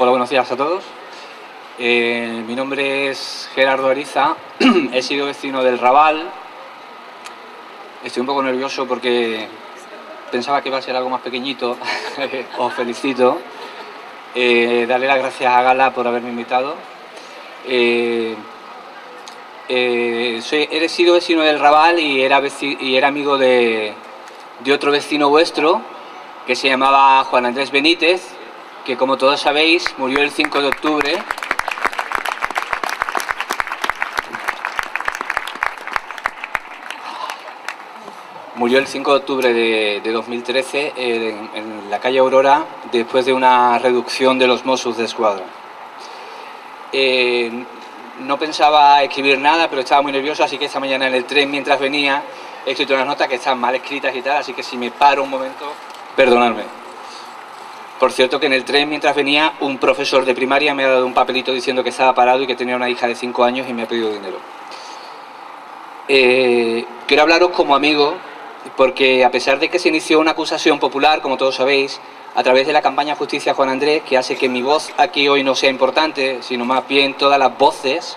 Hola, buenos días a todos. Mi nombre es Gerardo Ariza, he sido vecino del Raval. Estoy un poco nervioso porque pensaba que iba a ser algo más pequeñito. Os felicito. Darle las gracias a Gala por haberme invitado. He sido vecino del Raval y era amigo de otro vecino vuestro que se llamaba Juan Andrés Benítez, que como todos sabéis murió el 5 de octubre. Murió el 5 de octubre de 2013 en la calle Aurora, después de una reducción de los Mossos d'Esquadra. No pensaba escribir nada, pero estaba muy nervioso, así que esta mañana en el tren, mientras venía, he escrito unas notas que están mal escritas y tal, así que si me paro un momento, perdonadme. Por cierto, que en el tren, mientras venía, un profesor de primaria me ha dado un papelito diciendo que estaba parado y que tenía una hija de 5 años y me ha pedido dinero. Quiero hablaros como amigo, porque a pesar de que se inició una acusación popular, como todos sabéis, a través de la campaña Justicia Juan Andrés, que hace que mi voz aquí hoy no sea importante, sino más bien todas las voces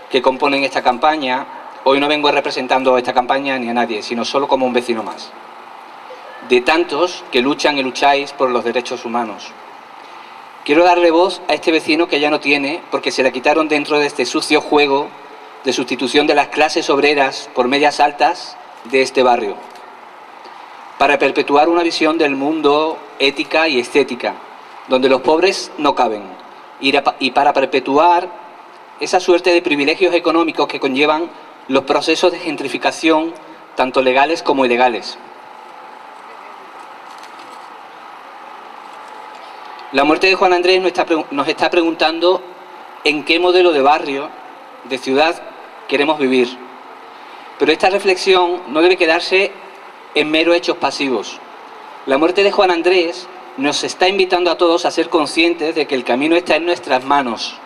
que componen esta campaña, hoy no vengo representando a esta campaña ni a nadie, sino solo como un vecino más, de tantos que luchan y lucháis por los derechos humanos. Quiero darle voz a este vecino que ya no tiene, porque se la quitaron dentro de este sucio juego de sustitución de las clases obreras por medias altas de este barrio, para perpetuar una visión del mundo ética y estética, donde los pobres no caben, y para perpetuar esa suerte de privilegios económicos que conllevan los procesos de gentrificación, tanto legales como ilegales. La muerte de Juan Andrés nos está preguntando en qué modelo de barrio, de ciudad, queremos vivir. Pero esta reflexión no debe quedarse en meros hechos pasivos. La muerte de Juan Andrés nos está invitando a todos a ser conscientes de que el camino está en nuestras manos.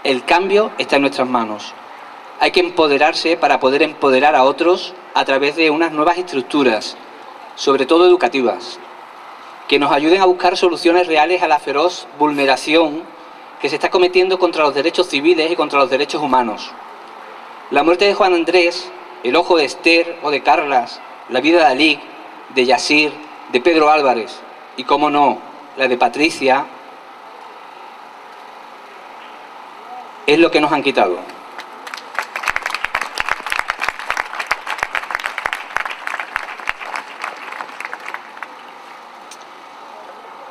El cambio está en nuestras manos. Hay que empoderarse para poder empoderar a otros a través de unas nuevas estructuras, sobre todo educativas, que nos ayuden a buscar soluciones reales a la feroz vulneración que se está cometiendo contra los derechos civiles y contra los derechos humanos. La muerte de Juan Andrés, el ojo de Esther o de Carlas, la vida de Alí, de Yasir, de Pedro Álvarez y, cómo no, la de Patricia, es lo que nos han quitado.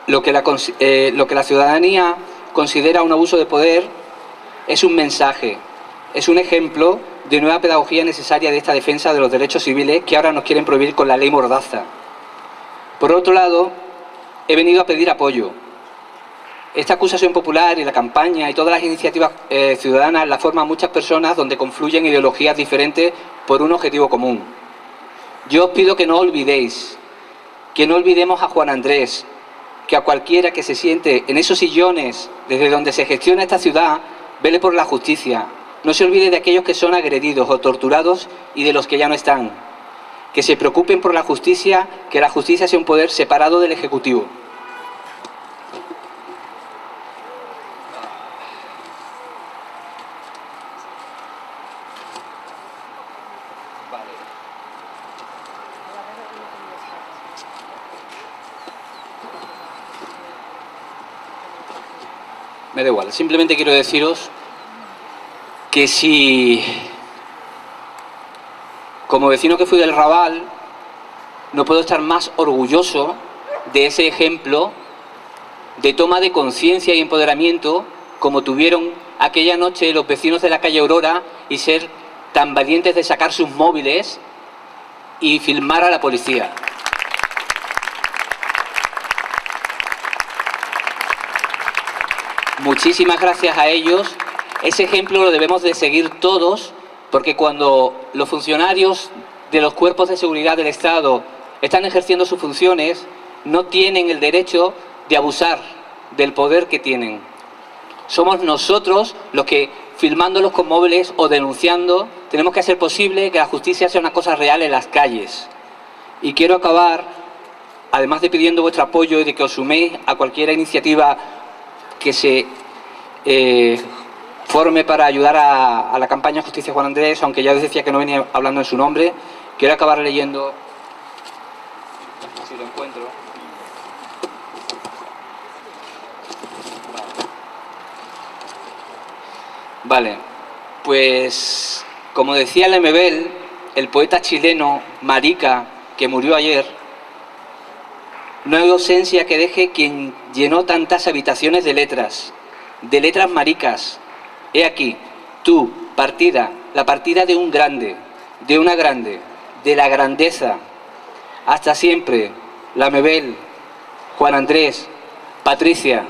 Lo que la ciudadanía considera un abuso de poder es un mensaje, es un ejemplo de nueva pedagogía necesaria de esta defensa de los derechos civiles que ahora nos quieren prohibir con la ley Mordaza. Por otro lado, he venido a pedir apoyo. Esta acusación popular y la campaña y todas las iniciativas ciudadanas la forman muchas personas donde confluyen ideologías diferentes por un objetivo común. Yo os pido que no olvidéis, que no olvidemos a Juan Andrés, que a cualquiera que se siente en esos sillones desde donde se gestiona esta ciudad, vele por la justicia. No se olvide de aquellos que son agredidos o torturados y de los que ya no están. Que se preocupen por la justicia, que la justicia sea un poder separado del Ejecutivo. Me da igual, simplemente quiero deciros que si, como vecino que fui del Raval, no puedo estar más orgulloso de ese ejemplo de toma de conciencia y empoderamiento como tuvieron aquella noche los vecinos de la calle Aurora y ser tan valientes de sacar sus móviles y filmar a la policía. Muchísimas gracias a ellos. Ese ejemplo lo debemos de seguir todos, porque cuando los funcionarios de los cuerpos de seguridad del Estado están ejerciendo sus funciones, no tienen el derecho de abusar del poder que tienen. Somos nosotros los que, filmándolos con móviles o denunciando, tenemos que hacer posible que la justicia sea una cosa real en las calles. Y quiero acabar, además de pidiendo vuestro apoyo y de que os suméis a cualquier iniciativa que se forme para ayudar a la campaña Justicia Juan Andrés, aunque ya os decía que no venía hablando en su nombre. Quiero acabar leyendo, si lo encuentro. Vale, pues como decía Lemebel, el poeta chileno Marica, que murió ayer, no hay ausencia que deje quien llenó tantas habitaciones de letras maricas. He aquí, tú, partida, la partida de un grande, de una grande, de la grandeza. Hasta siempre, Lemebel, Juan Andrés, Patricia.